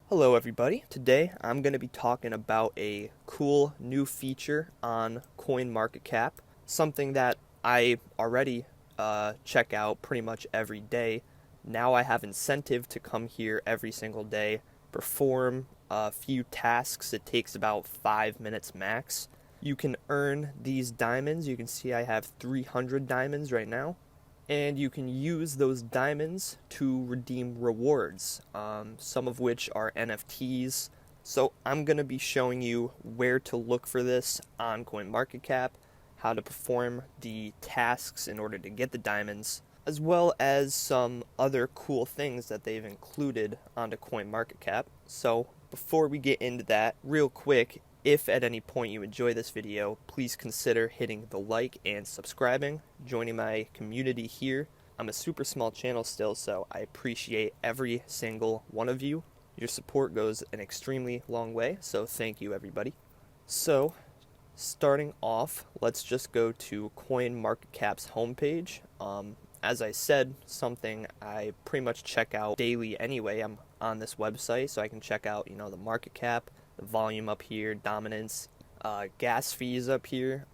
Hello everybody. Today I'm going to be talking about a cool new feature on CoinMarketCap, something that I already check out pretty much every day. Now I have incentive to come here every single day, perform a few tasks. It takes about 5 minutes max. You can earn these diamonds. You can see I have 300 diamonds right now, and you can use those diamonds to redeem rewards, some of which are NFTs. So I'm going to be showing you where to look for this on CoinMarketCap, how to perform the tasks in order to get the diamonds, as well as some other cool things that they've included onto CoinMarketCap. So before we get into that, real quick, if at any point you enjoy this video, please consider hitting the like and subscribing, joining my community here. I'm a super small channel still, so I appreciate every single one of you. Your support goes an extremely long way, so thank you everybody. So, starting off, let's just go to CoinMarketCap's homepage. As I said, something I pretty much check out daily anyway. I'm on this website, so I can check out, the market cap, the volume up here, dominance, gas fees up here.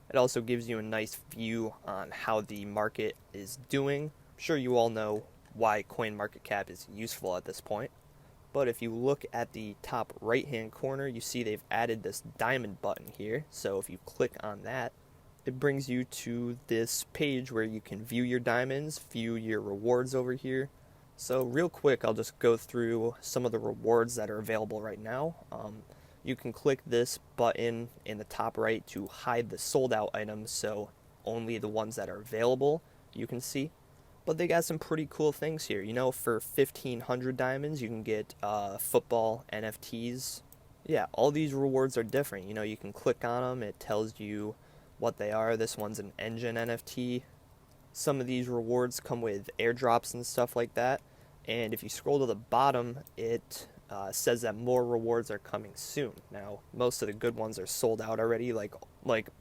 It also gives you a nice view on how the market is doing. I'm sure you all know why CoinMarketCap is useful at this point. But if you look at the top right hand corner, you see they've added this diamond button here. So if you click on that, it brings you to this page where you can view your diamonds, view your rewards over here. So real quick, I'll just go through some of the rewards that are available right now. You can click this button in the top right to hide the sold out items, so only the ones that are available you can see. But they got some pretty cool things here. For 1,500 diamonds, you can get football NFTs. Yeah, all these rewards are different. You can click on them. It tells you what they are. This one's an engine NFT. Some of these rewards come with airdrops and stuff like that. And if you scroll to the bottom, it says that more rewards are coming soon. Now, most of the good ones are sold out already. Like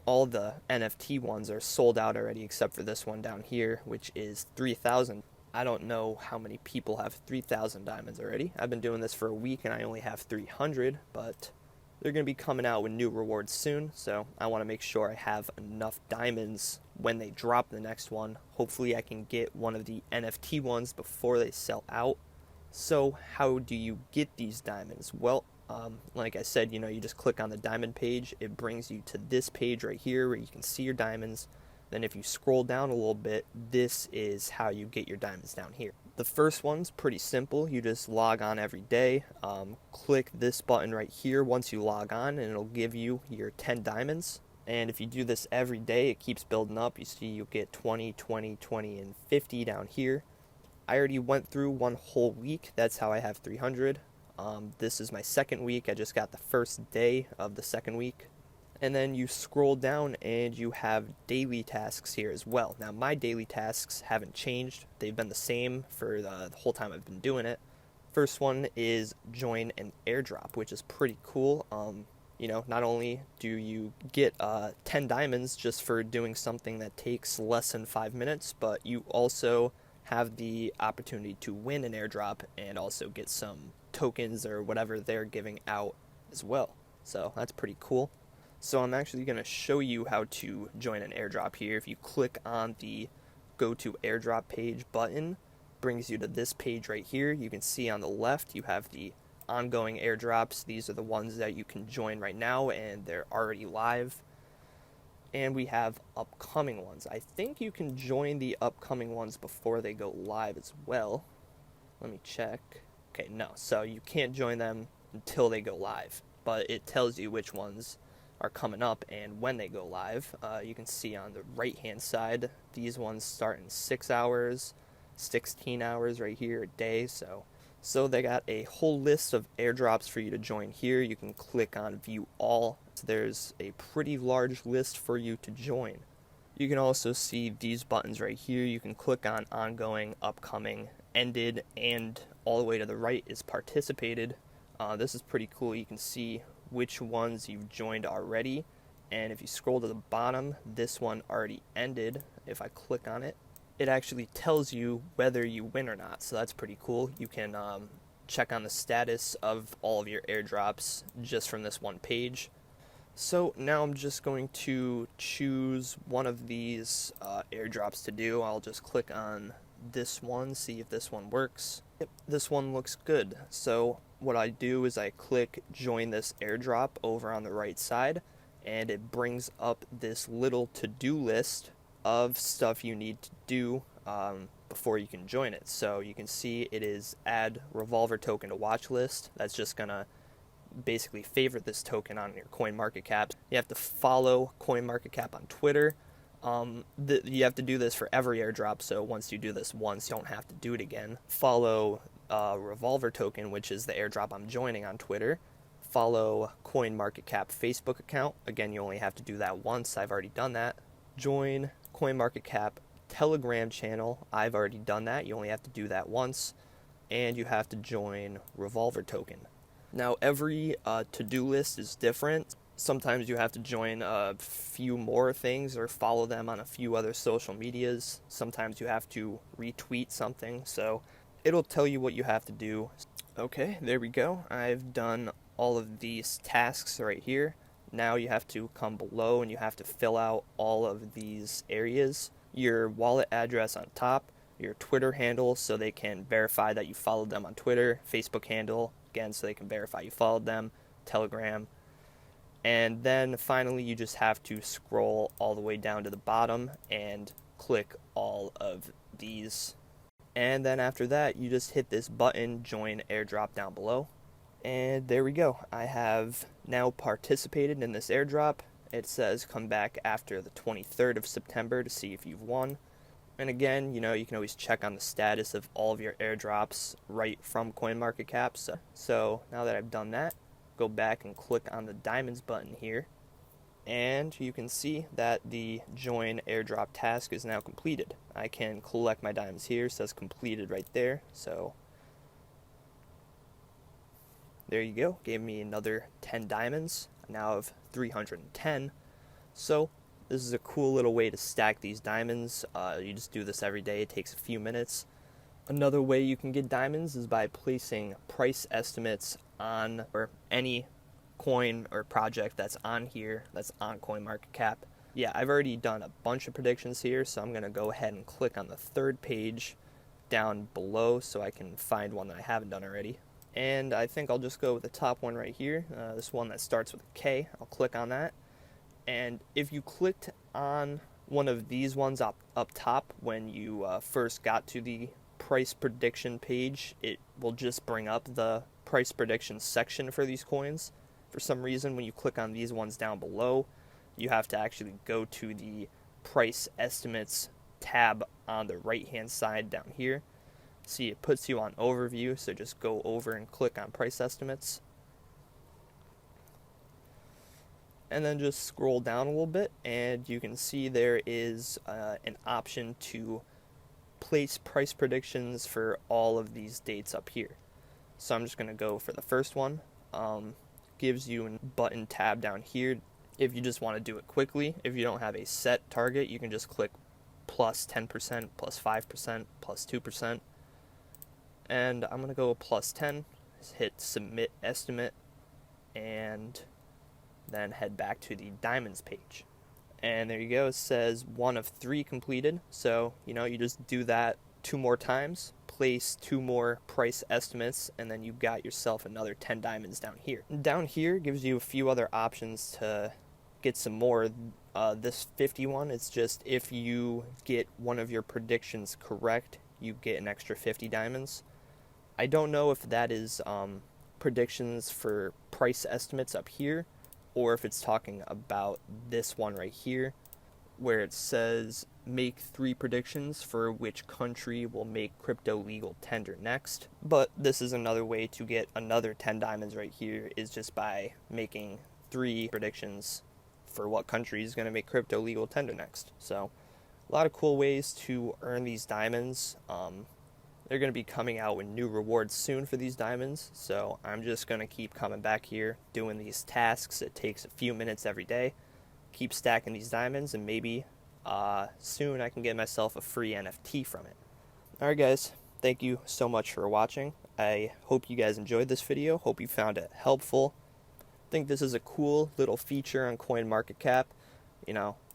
all the NFT ones are sold out already, except for this one down here, which is 3,000. I don't know how many people have 3,000 diamonds already. I've been doing this for a week and I only have 300, but they're going to be coming out with new rewards soon, so I want to make sure I have enough diamonds when they drop the next one. Hopefully I can get one of the NFT ones before they sell out. So how do you get these diamonds? Well, like I said, you just click on the diamond page. It brings you to this page right here where you can see your diamonds. Then if you scroll down a little bit, this is how you get your diamonds down here. The first one's pretty simple. You just log on every day. Click this button right here once you log on, and it'll give you your 10 diamonds. And if you do this every day, it keeps building up. You see you'll get 20, 20, 20, and 50 down here. I already went through one whole week. That's how I have 300. This is my second week. I just got the first day of the second week. And then you scroll down and you have daily tasks here as well. Now, my daily tasks haven't changed. They've been the same for the whole time I've been doing it. First one is join an airdrop, which is pretty cool. Not only do you get 10 diamonds just for doing something that takes less than 5 minutes, but you also have the opportunity to win an airdrop and also get some tokens or whatever they're giving out as well. So that's pretty cool. So I'm actually going to show you how to join an airdrop here. If you click on the go to airdrop page button, brings you to this page right here. You can see on the left you have the ongoing airdrops. These are the ones that you can join right now and they're already live. And we have upcoming ones. I think you can join the upcoming ones before they go live as well. Let me check. Okay, no. So you can't join them until they go live, but it tells you which ones are coming up and when they go live. You can see on the right hand side, these ones start in 6 hours, 16 hours right here a day. So they got a whole list of airdrops for you to join here. You can click on view all. So there's a pretty large list for you to join. You can also see these buttons right here. You can click on ongoing, upcoming, ended, and all the way to the right is participated. This is pretty cool. You can see which ones you've joined already, and if you scroll to the bottom, this one already ended. If I click on it, it actually tells you whether you win or not, so that's pretty cool. You can check on the status of all of your airdrops just from this one page. So now I'm just going to choose one of these airdrops to do. I'll just click on this one, see if this one works. Yep, this one looks good. So what I do is I click join this airdrop over on the right side, and it brings up this little to-do list of stuff you need to do before you can join it. So you can see it is add revolver token to watch list. That's just gonna basically favorite this token on your CoinMarketCap. You have to follow CoinMarketCap on Twitter. You have to do this for every airdrop, so once you do this once, you don't have to do it again. Follow Revolver Token, which is the airdrop I'm joining on Twitter. Follow CoinMarketCap Facebook account. Again, you only have to do that once. I've already done that. Join CoinMarketCap Telegram channel. I've already done that. You only have to do that once. And you have to join Revolver Token. Now, every to-do list is different. Sometimes you have to join a few more things or follow them on a few other social medias. Sometimes you have to retweet something, so it'll tell you what you have to do. Okay, there we go. I've done all of these tasks right here. Now you have to come below and you have to fill out all of these areas. Your wallet address on top, your Twitter handle so they can verify that you followed them on Twitter, Facebook handle, again, so they can verify you followed them, Telegram. And then finally, you just have to scroll all the way down to the bottom and click all of these. And then after that, you just hit this button, join airdrop down below. And there we go. I have now participated in this airdrop. It says come back after the 23rd of September to see if you've won. And again, you can always check on the status of all of your airdrops right from CoinMarketCap. So now that I've done that, go back and click on the diamonds button here, and you can see that the join airdrop task is now completed. I can collect my diamonds here. It says completed right there. So there you go. Gave me another 10 diamonds. I now have 310. So this is a cool little way to stack these diamonds. You just do this every day. It takes a few minutes. Another way you can get diamonds is by placing price estimates on or any coin or project that's on here, that's on CoinMarketCap. Yeah, I've already done a bunch of predictions here, so I'm going to go ahead and click on the third page down below so I can find one that I haven't done already. And I think I'll just go with the top one right here, this one that starts with a K. I'll click on that. And if you clicked on one of these ones up top when you first got to the price prediction page, it will just bring up the price prediction section for these coins. For some reason, when you click on these ones down below, you have to actually go to the price estimates tab on the right hand side down here. See, it puts you on overview, so just go over and click on price estimates. And then just scroll down a little bit, and you can see there is an option to place price predictions for all of these dates up here. So I'm just going to go for the first one. Gives you a button tab down here if you just want to do it quickly. If you don't have a set target, you can just click plus 10%, plus 5%, plus 2%. And I'm going to go plus 10, hit submit estimate, and then head back to the diamonds page. And there you go, it says 1 of 3 completed. So, you just do that 2 more times, place 2 more price estimates, and then you've got yourself another 10 diamonds down here. Down here gives you a few other options to get some more. This 51, it's just if you get one of your predictions correct, you get an extra 50 diamonds. I don't know if that is predictions for price estimates up here, or if it's talking about this one right here, where it says make 3 predictions for which country will make crypto legal tender next. But this is another way to get another 10 diamonds right here, is just by making 3 predictions for what country is going to make crypto legal tender next. So a lot of cool ways to earn these diamonds. They're going to be coming out with new rewards soon for these diamonds, so I'm just going to keep coming back here, doing these tasks. It takes a few minutes every day. Keep stacking these diamonds, and maybe soon I can get myself a free NFT from it. Alright guys, thank you so much for watching. I hope you guys enjoyed this video. Hope you found it helpful. I think this is a cool little feature on CoinMarketCap.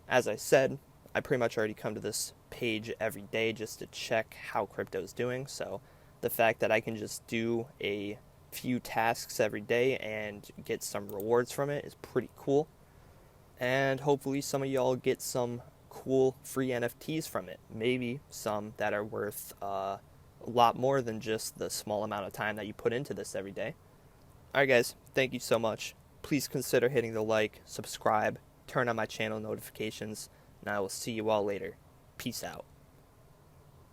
As I said, I pretty much already come to this page every day just to check how crypto is doing. So the fact that I can just do a few tasks every day and get some rewards from it is pretty cool. And hopefully some of y'all get some cool free NFTs from it. Maybe some that are worth a lot more than just the small amount of time that you put into this every day. Alright guys, thank you so much. Please consider hitting the like, subscribe, turn on my channel notifications, and I will see you all later. Peace out.